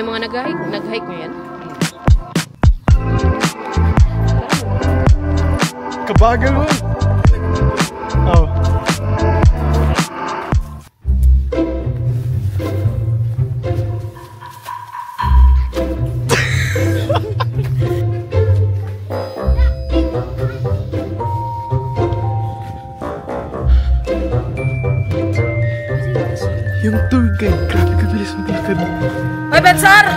may mga nag-hike ngayon. Kabagal mo. Oh. Yung tour guide, grabe kabilis ang lakad. Hoy, Bensar!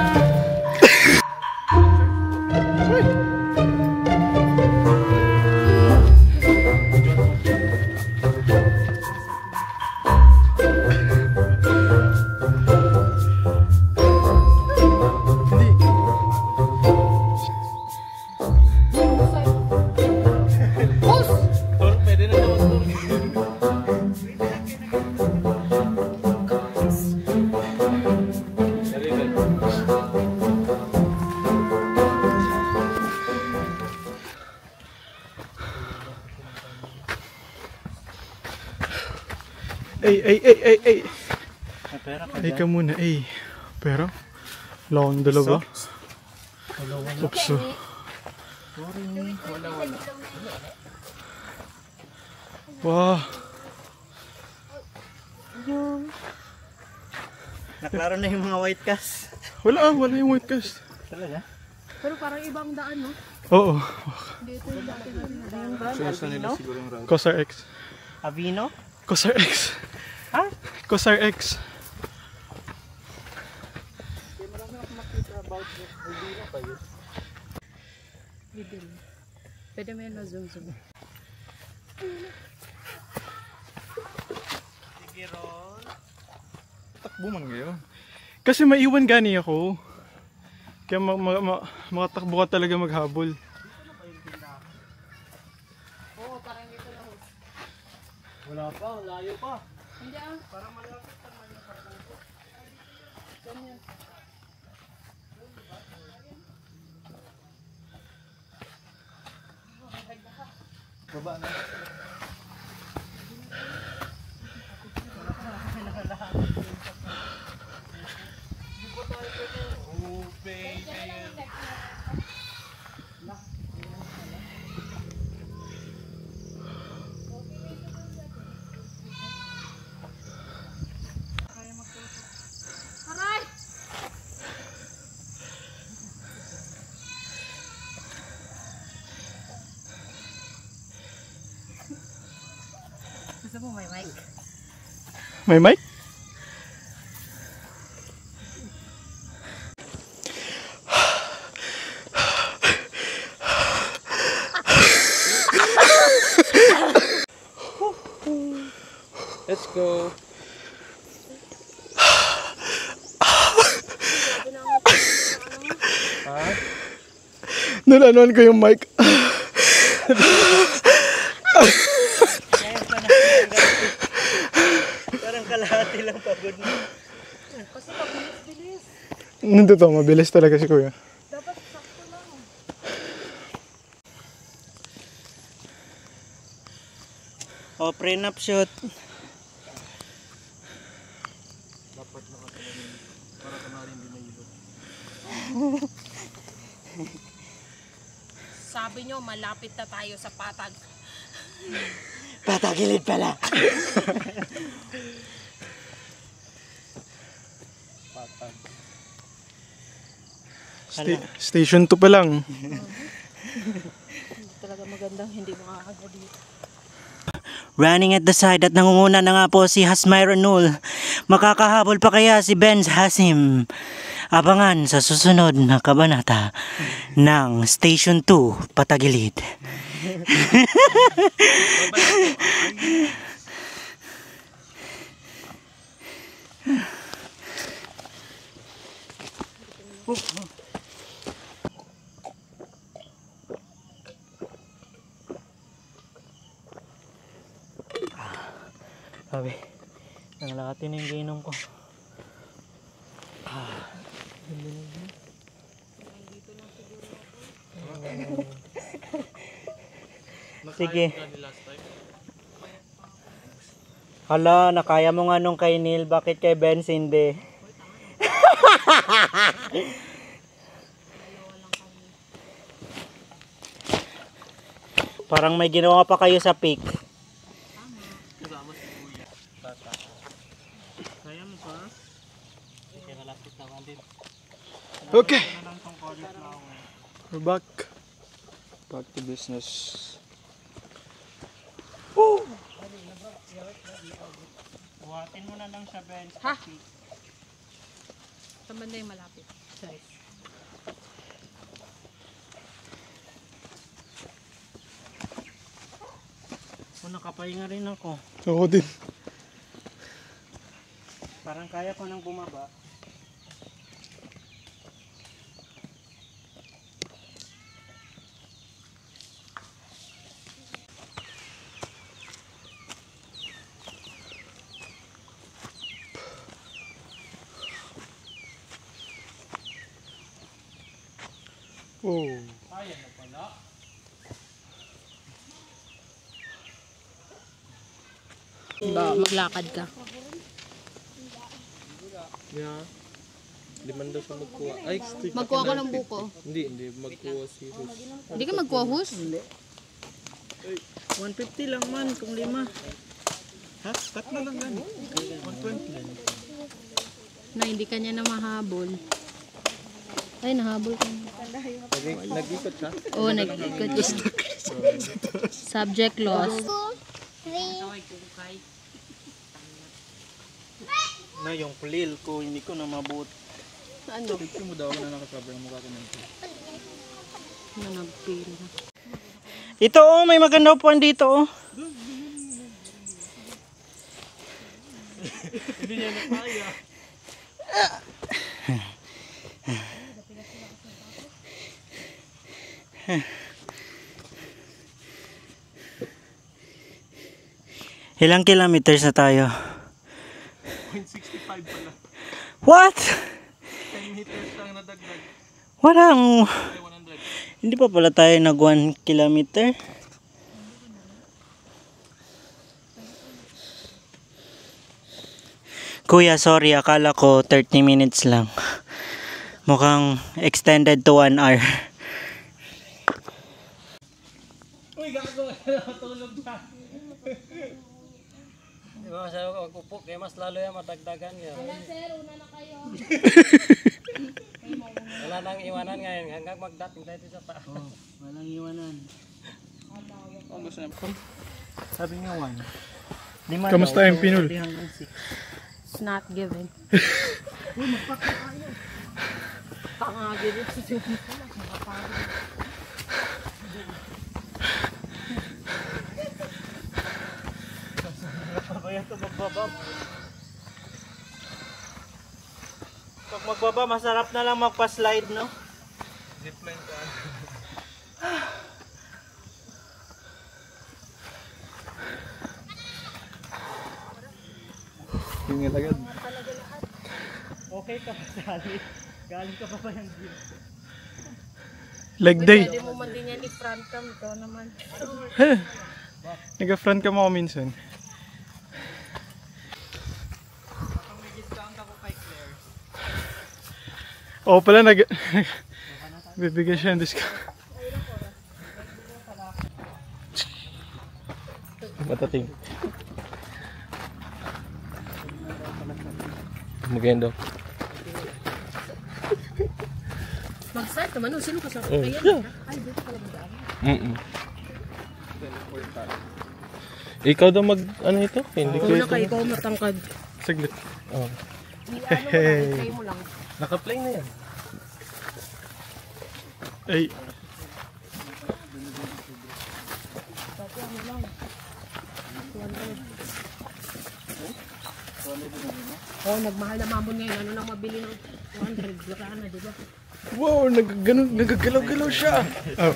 Ay. Ay ka muna, ay. Pero, lawan dalawa. Upso. Wow. Naklaro na yung mga white cast. Wala yung white cast. Talaga? Pero parang ibang daan, no? Oo. Dito yung dati. Cosar X. Avino? Cosar X. Ha? Cosar X. Marami ako makita about Avino pa yun. Bibili. Pwede mo yun na zoom. Sige, Ron. Takbo man ngayon. Kasi maiwan gani ako. Kaya makatakbo ka talaga maghabol. Oo, parang dito na. Wala pa, layo pa. Hindi ah. Parang malapit pa man yung parang. Ganyan. Baba na. Gusto mo may mic? May mic? Let's go. Nalanuan ko yung mic. Parang kalahati lang pagod na. Kasi pabilis-bilis. Nandito to, mabilis talaga si kuya. Dapat sakto lang. Oh, prenup shoot. Dapat nakatayin para kamari hindi mahilot. Sabi nyo, malapit na tayo sa patag. Patagilid pala. Patag. Station 2 pa lang. Hindi talaga magandang hindi makakaga dito. Running at the side at nangunguna na nga po si Hasmyra Null. Makakahabol pa kaya si Benz Hasim? Abangan sa susunod na kabanata ng Station 2 Patagilid. Sabi, nangalakati na yung ginom ko. Sige. Hala, nakaya mo nga nung kay Neil, bakit kay Benz hindi? Parang may ginawa pa kayo sa pic. Kasama si Kuya. Tata. Kaya mo pa? Kaya malapit naman din. Okay. We're back. Back to business. Woo! Buhatin mo na lang siya, Ben. Ha? Saan banda yung malapit? Sorry. Nakapahinga rin ako. Ako din. Parang kaya ko nang bumaba. Oh. Kaya na pala. Maglakad ka. Yeah. Hindi man daw siya magkuha. Ay, Magkuha ko ng buko. hindi. Magkuha si Rus. Hindi ka magkuha hus? 150 lang man kung 5. Ha? Tatlo lang gani. 120 lang. Na hindi ka niya na mahabol. Ay, nahabol ka na. Nag-ikot siya? Oo, nag-ikot siya. Subject lost. Na yung kulil ko, hindi ko na mabut. Ano? Picture mo daw ako na nakasabi ng mukha ko nito. Na nagpil. Ito oh, may maganda upuan dito oh. Hindi niya na kaya. Ilang kilometers na tayo? 0.65 pala. What? 10 meters lang nadagdag. Walang... Ay, 100. Hindi pa pala tayo nag 1 kilometer. Kuya, sorry, akala ko 30 minutes lang. Mukhang extended to 1 hour. Uy, gago! Natulog na. Di ba sabi ko, magpupok, kaya mas lalo yan matagdagan yan. Wala sir, una na kayo. Wala nang iwanan ngayon, hanggang magdating tayo sa taas. Oh, walang iwanan. Ang gusto niya. Sabi nga 1. Kamusta yung Pinul? It's not given. Tangagi rin. Pag magbaba, masarap na lang magpa-slide, no? Zipline ka. Tingin agad. Okay ka pa sali. Galing ka pa ba yan dito? Leg day. Pwede mo man din yan i-front cam. Ikaw naman. Nag-front ka mo ako minsan. Oo pala, bibigyan siya ng discount. Matating. Maganda. Mag-start naman. Oh, sino ka sa Oh, kaya? yeah. Ay, dito pala mag-aan. Ikaw daw ano ito? Hindi ko Una ito. ka, ikaw matangkad. Saglit. Oh. Try mo lang. Naka-play na yan. Ay, Oh, nagmahal na mamon ngayon. Ano nang mabili ng 100? Baka na, di ba? wow, nagagalaw-galaw siya. Oh.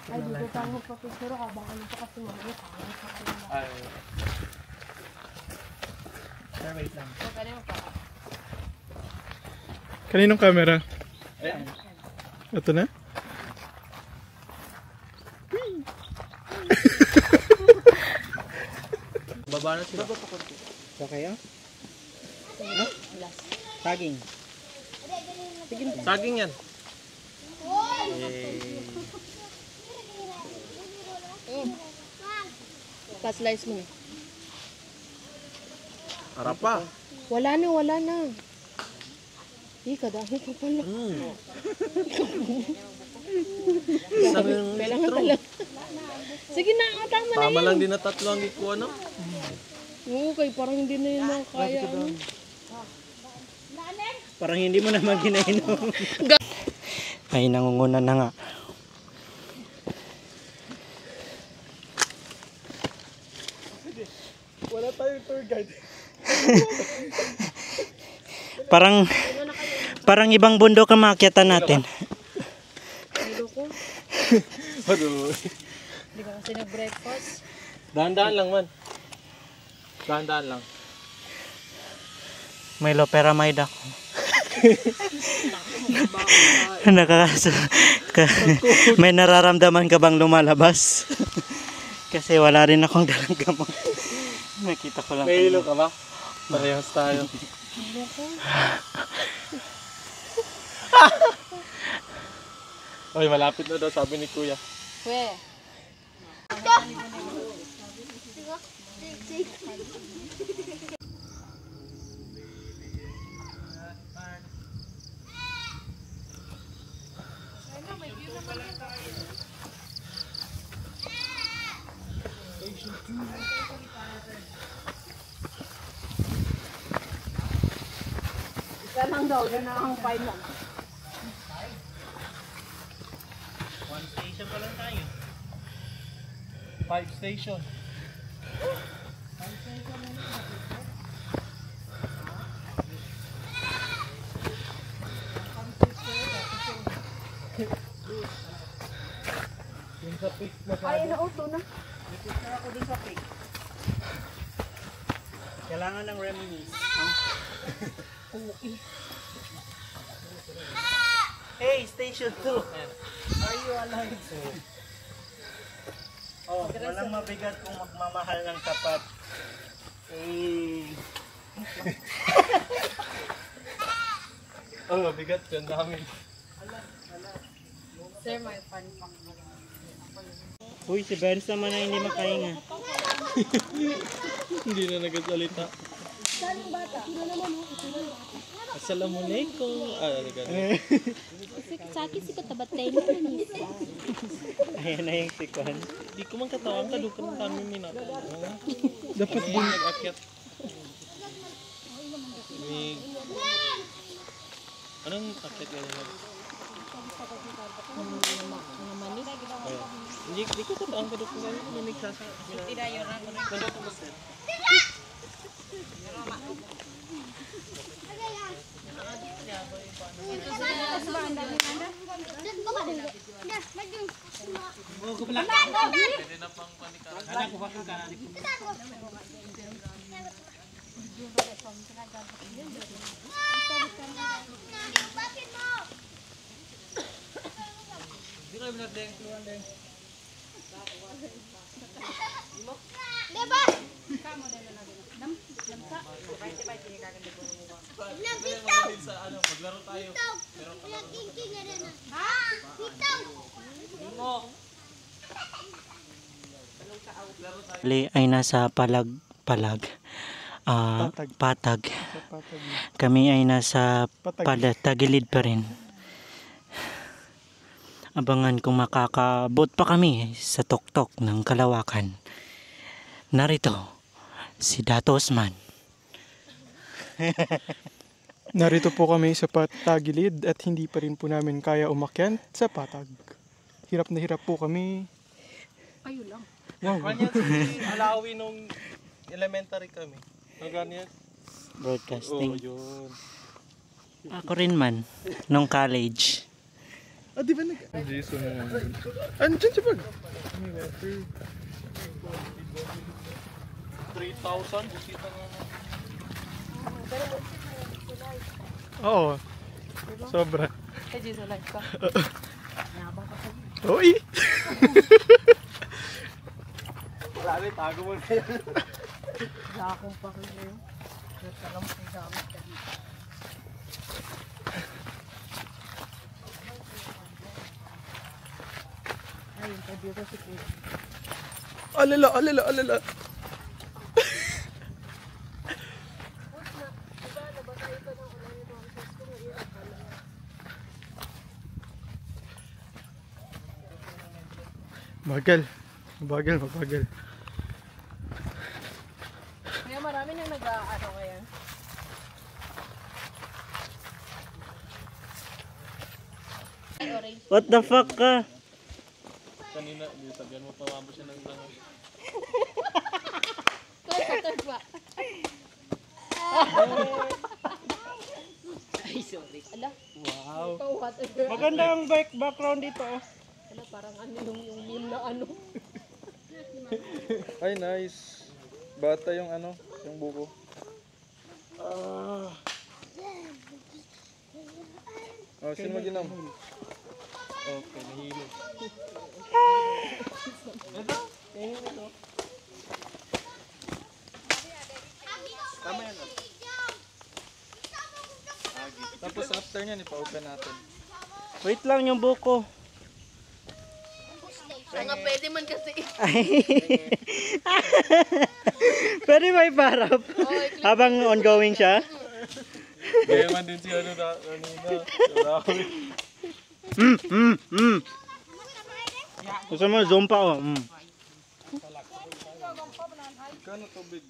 Ay, dito tayo magpapicture ka. Baka ano pa kasi mga Wait lang. Kaninong camera? Ito na? Baba na sila. So kayo? Saging. Saging yan. Pa-slice mo na. Harap pa. Wala na. Kadahi ka pala. Kailangan talaga. Sige na, tama na Tama yun. lang din na 3 ang ikuha, no? Okay, parang hindi na yun makakaya. Parang hindi mo naman ginainom. Ay, nangunguna na nga. Wala tayong tour guide. Parang ibang bundok ang maakyatan natin. Aduh. Hindi ka kasi nag-breakfast. Dahan-dahan lang man. Dahan-dahan lang. May loperamide ako. May nararamdaman ka bang lumalabas? Kasi wala rin akong dalang gamot. Nakita ko lang. May hilo ka ba? Parehas tayo. Oy, malapit na daw sabi ni Kuya. We. One station pa lang tayo. 5 station. Kailangan ng reminisce. Hey, station 2. Are you alive? Oh, walang mabigat kung magmamahal ng tapat. Hey. Ang mabigat yan namin. Sir, may fun pa. Uy, si Benz naman na hindi makahinga. Hindi na nagsalita. Assalamualaikum. Ganun. Sa akin si katabatay na manis. Ayan na yung sikon. Di ko man katawang kadukan ng kami minat. Dapat din nag-akyat. Anong akyat ganyan? Hindi ko katawang kadukan ganyan. May nagsasa. Nandito ko ba sir? Maglaro tayo. Ay nasa patag. Patag. Kami ay nasa Patag. tagilid pa rin. Abangan kung makakabot pa kami sa tuktok ng Kalawakan. Narito si Dato Osman. Narito po kami sa patagilid at hindi pa rin po namin kaya umakyat sa patag. Hirap na hirap po kami. Kayo lang. Wow. Ganyan si Alawi nung elementary kami. Ang ganyan. Broadcasting. Yun. Ako rin man, nung college. Ah, di ba Jason na naman. Andyan siya pag. 3,000. Busita na. Oo. Sobra. Kaya Jason, live ka. Uy! Wala rin, tago mo na yan. Lakong pa kayo. Nagkalang pa yung gamit ka dito. Ayun, pa dito si Kuya. Alala, alala, alala. Bagal. Bagal, mabagal. Kaya marami nang nag-aano ngayon. What the fuck ka? Kanina, di sabihan mo pawabo siya ng langaw. Cut pa. Ay, sorry. Ala. Wow. Pauhat. Maganda ang background dito. Ala, parang ano yung meme na ano. Ay, nice. Bata yung ano, yung buko. Oh, sino mag-inom? Okay, nahilo. Tama yan. Tapos after niyan, ipa-open natin. Wait lang yung buko. Nga pwede man kasi. Pwede ba iparap? Habang ongoing siya? Kaya man din si ano na, kanina. Gusto mo zoom pa oh. Kano tubig?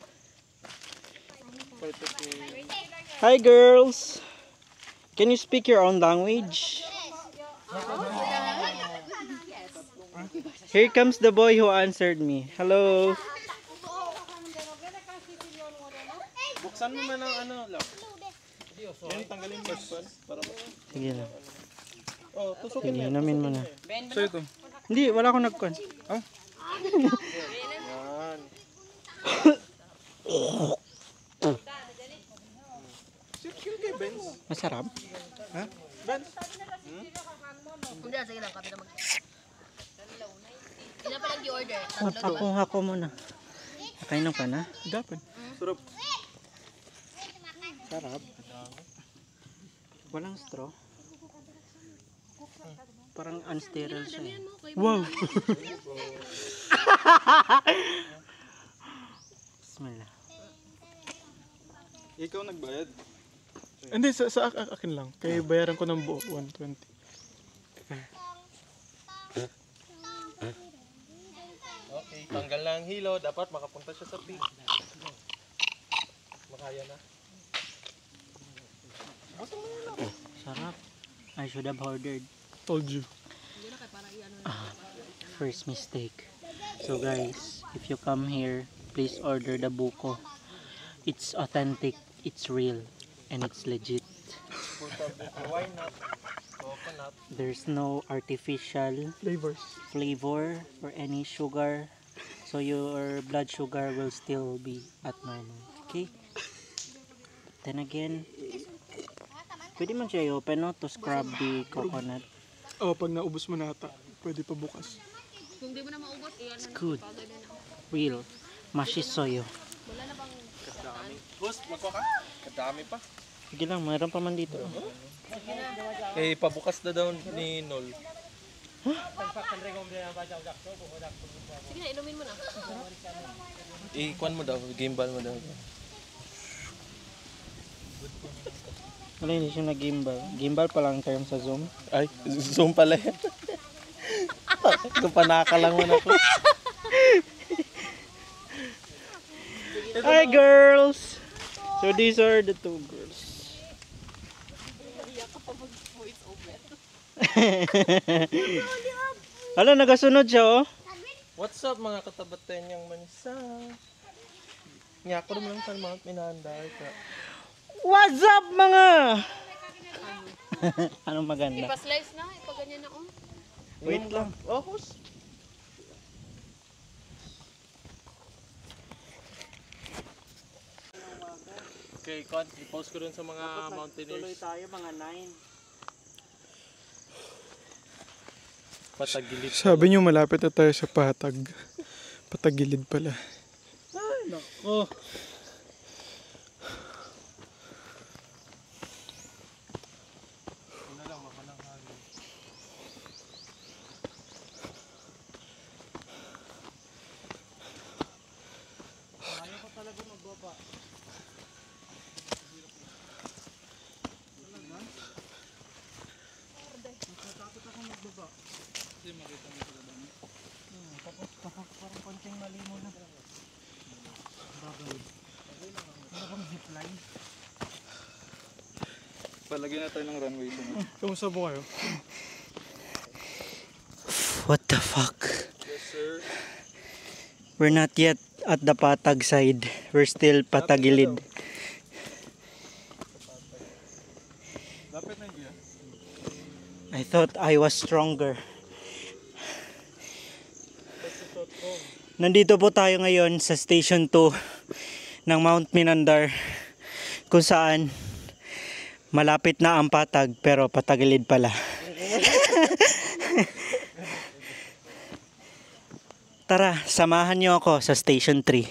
Hi girls. Can you speak your own language? Here comes the boy who answered me. Hello. Buksan mo man ang ano, love. Yan, tanggalin mo para Sige lang. oh, tusukin Sige, mo. inumin mo na. So ito. Hindi, wala akong nagkon. Oh? Yan. Sige kay Benz. Masarap. Benz. Hindi, sige lang. Kapit na mag... Hindi na palang i-order. Ako muna. Kainom ka na? Dapat. Sarap. Sarap. Walang straw. Parang unsterile siya. Wow. Bismillah. Ikaw nagbayad? Hindi, sa akin lang. Kaya bayaran ko ng buo, 120. Okay, tanggal na ang hilo. Dapat makapunta siya sa pig. Makaya na. Sarap. I should have ordered. Told you. First mistake. So guys, if you come here, please order the buko. It's authentic, it's real, and it's legit. Why not? Coconut. There's no artificial Flavors. flavor or any sugar. So your blood sugar will still be at normal. Okay? Then again, pwede man siya i-open no, to scrub the coconut. Oh, pag naubos mo na ata, pwede pa bukas. Kung di mo na maubos, iyan It's good. Real. Mashisoyo. Kadami. Boss, magkuha ka? Kadami pa. Sige lang, mayroon pa man dito. Eh, pabukas na daw ni Nol. Sige na, inumin mo na. Ikuan mo daw, gimbal mo daw. Wala, hindi siya nag-gimbal. Gimbal pa lang term sa Zoom. Ay, zoom pala yan. Kung panaka lang man ako. Hi girls! So these are the two girls. Hala, nagasunod siya oh. What's up mga katabaten niyang manisa? Nga ko naman sa mga minahanday ka. What's up mga? Anong maganda? Ipa-slice na, ipaganyan na. Wait lang. Oh, host. Okay, Con, i-post ko dun sa mga mountaineers. tayo mga 9. Patagilid. Sabi niyo malapit na tayo sa patag. Patagilid pala. Nako. Parang konting mali mo na. Bagay. Ano bang zipline? Palagyan na tayo ng runway sa Kamusta po kayo? What the fuck? Yes, sir. We're not yet at the patag side. We're still patagilid. Lapit na yun. I thought I was stronger. Nandito po tayo ngayon sa Station 2 ng Mount Minandar, kung saan malapit na ang patag pero patagilid pala. Tara, samahan niyo ako sa Station 3.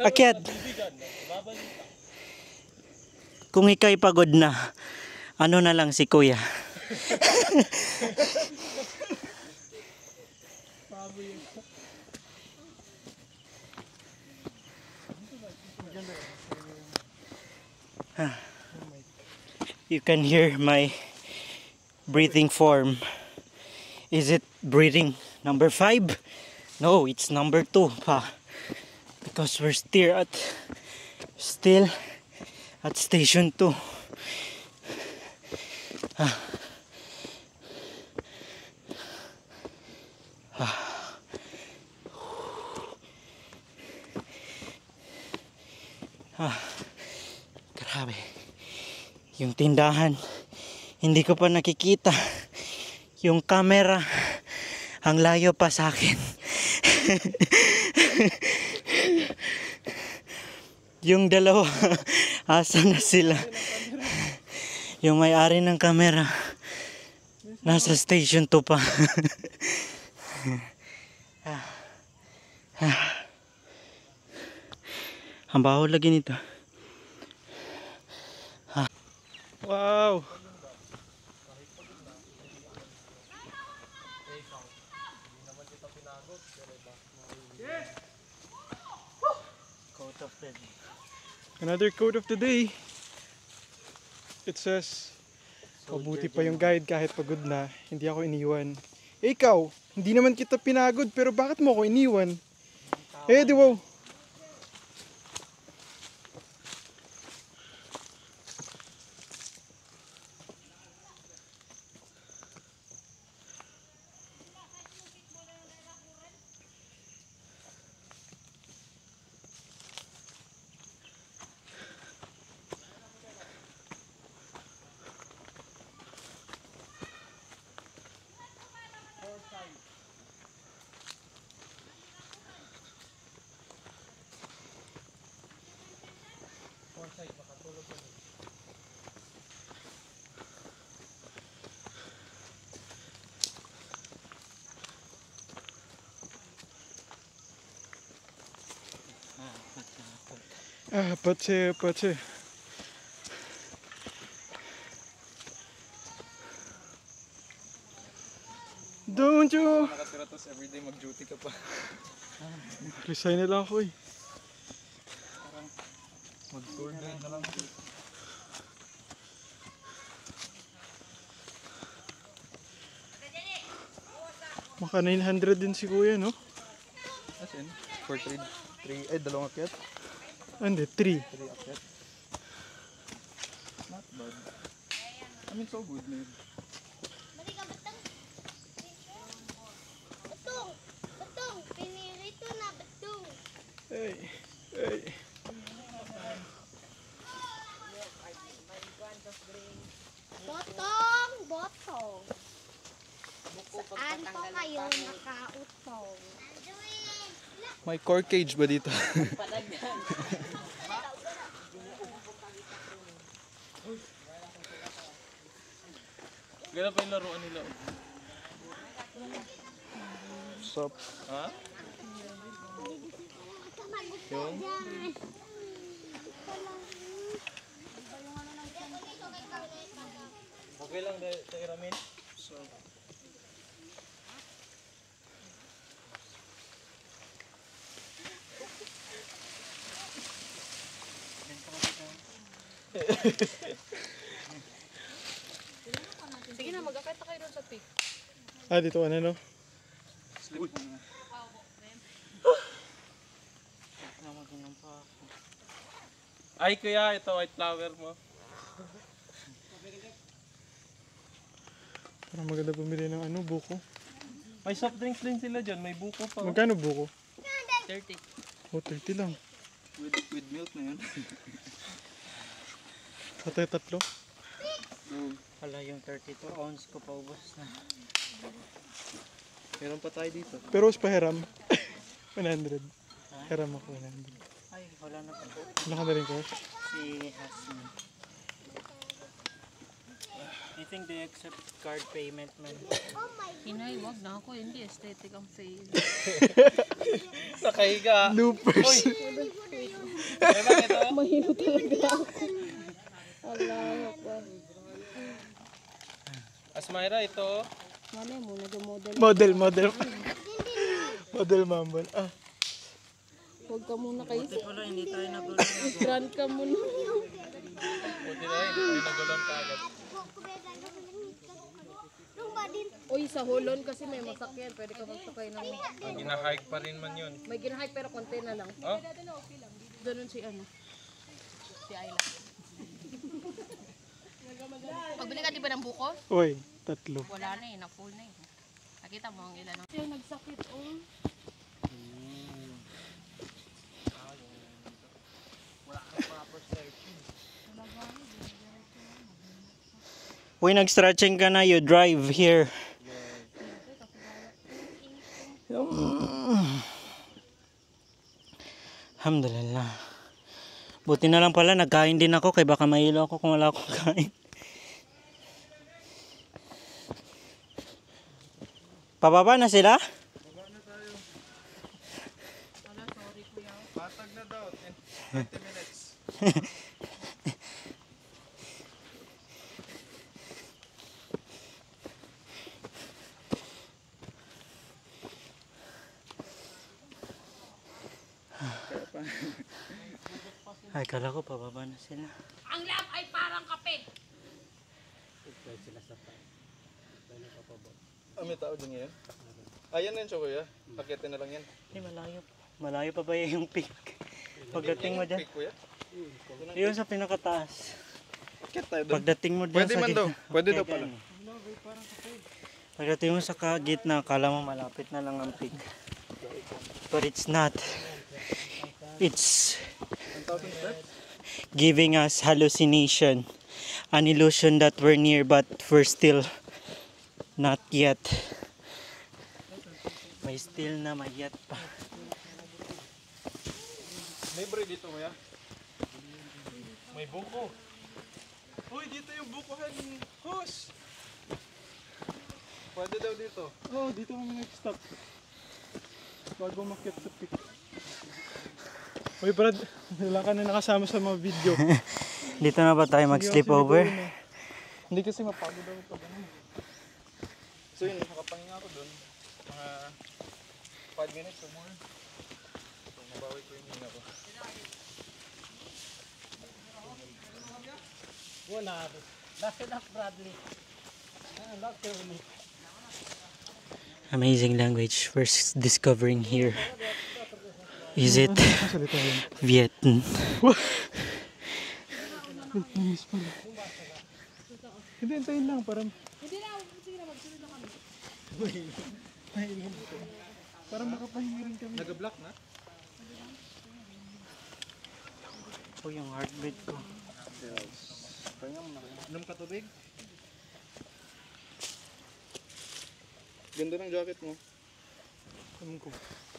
Akyat. Kung ika'y pagod na, ano na lang si Kuya. You can hear my breathing form. Is it breathing number 5? No, it's number 2 pa. Because we're still at Station 2. Grabe. Yung tindahan, hindi ko pa nakikita. Yung camera, ang layo pa sa akin. Yung dalawa, asa na sila? Yung may-ari ng camera, nasa Station 2 pa. Ang baho lagi nito. Wow! Quote of the day. Another quote of the day. It says, mabuti pa yung guide kahit pagod na, hindi ako iniwan. Eh ikaw, hindi naman kita pinagod pero bakit mo ako iniwan? Eh di wow. Patse. Don't you? Nakatira tos everyday mag-duty ka pa. Resign na lang ako eh. Mag-tour guide na lang. Maka 900 din si kuya, no? As in, for 3, dalawang akyat. Hindi, 3. 3 akyat. Not bad. I mean, so good, man. Betong, pinirito na betong. Ay. Botong. Saan po kayo nakautong? May core cage ba dito? Ganun pa yung laruan nila. Sup? Ha? Yun? Okay lang tayo ramen. Sige na, magkakita kayo doon sa pic. Ah, dito ano no? Ay kuya, ito white flower mo. Parang maganda bumili ng ano, buko. May soft drinks din sila dyan, may buko pa. Magkano buko? 30. Oh, 30 lang. With milk na yun. Patay tatlo. Wala yung 32 ounce ko paubos na. Meron pa tayo dito. Pero sa pahiram, 100. Hiram ako 100. Ay, wala na pa po. Wala ka na rin cash? Si Hasmin. I think they accept card payment man. Hinay, wag na ako. Hindi aesthetic ang fail. Nakahiga. Loopers. Ay bang ito? Mahino talaga ako. Allah ko. Asmira, ito. Malay mo, nag-model. Model mambol. Ah, Huwag ka muna kayo. Wala, hindi tayo nagulong. Grant ka muna. Buti na hindi tayo nagulong kaagad. Uy, sa hulon kasi may masakyan. Pwede ka magsakay ng... Ginahike pa rin man yun. May ginahike pero konti na lang. Oh? Ganun si ano. Si Ayla. Pagbili ka di ba ng buko? oy, tatlo. Wala na eh, na-full na eh. Nakita mo ang ilan. Siya nagsakit oh. Uy, nag-stretching ka na, you drive here. Alhamdulillah. Buti na lang pala, nagkain din ako, kaya baka mahilo ako kung wala akong kain. Pababa na sila? Patag na daw. 20 minutes. Ay, kala ko pababa na sila. Ang lab ay parang kape. Ah, may tao din ngayon? Ayan na yun siya kuya. Pakitin na lang yan. Ay, malayo pa. Malayo pa ba yung peak? Pagdating mo dyan. Pick kuya. Yun sa pinakataas. Akit tayo doon. Pagdating mo dyan Pwede sa man daw. gitna. Pwede daw pala. Pagdating mo sa gitna, kala mo malapit na lang ang peak. But it's not. It's giving us hallucination. An illusion that we're near but we're still not yet. May still na may yet pa. May bread dito kuya. May buko. Uy, dito yung bukuhan. Hus! Pwede daw dito. Oh, dito kami nag-stop. Bago makit sa pic. Uy, Brad, wala ka na nakasama sa mga video. Dito na ba tayo mag-sleep over? Hindi kasi mapagod ako pag ano. So yun, nakapahinga ako doon. Mga 5 minutes or more. So, mabawi ko yung hinga ko. Amazing language first discovering here. Is it Vietnam? Hindi, antayin lang. Parang... Parang makapahinga rin kami. Nag-block na? Oh, yung heartbeat ko. Pahinga mo na kayo. Inom ka tubig? Ganda ng jacket mo.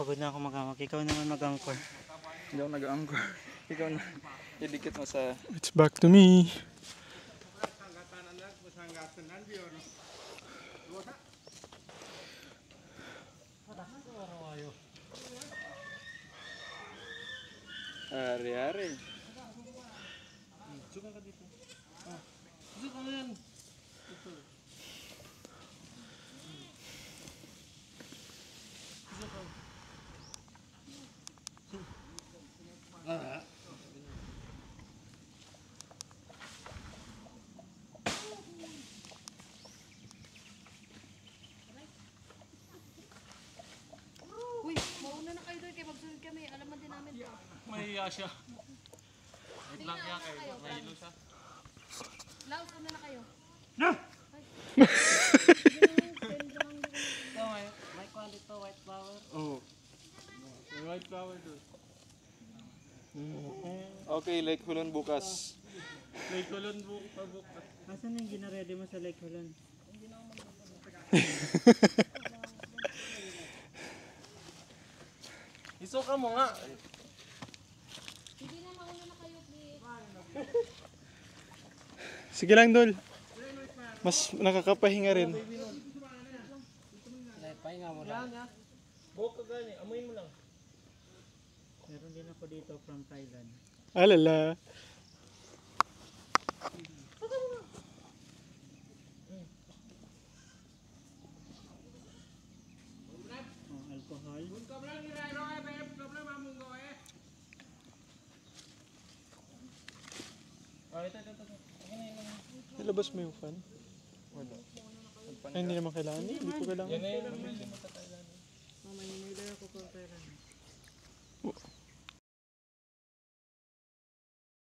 Pagod na ako mag-angkor. Ikaw naman mag-angkor. Hindi ako nag-anchor. Ikaw na. Idikit mo sa... It's back to me. Ari-ari. Suka ka dito. Suka ka yan. Uy, mauna na kayo doon kay magsunod kami. Alaman din namin to. Mahiya siya. Wait lang niya kayo. Mahilo siya. Laos, una na kayo. Oh. May white flower doon. Okay, Lake Hulon bukas. May kulon bukas. Asan yung ginaready mo sa Lake Hulon? Isuka mo nga. Hindi na, mauna na kayo, please. Sige lang, Dol. Mas nakakapahinga rin. Buhok ka gani. Amuin mo lang. Meron din ako dito from Thailand. Alala. Oh, alcohol. Nilabas mo yung fan? Wala. Ay, hindi naman kailangan. Hindi ko kailangan. Yan na yung namili mo sa Thailand. Mama, hinila ako from Thailand.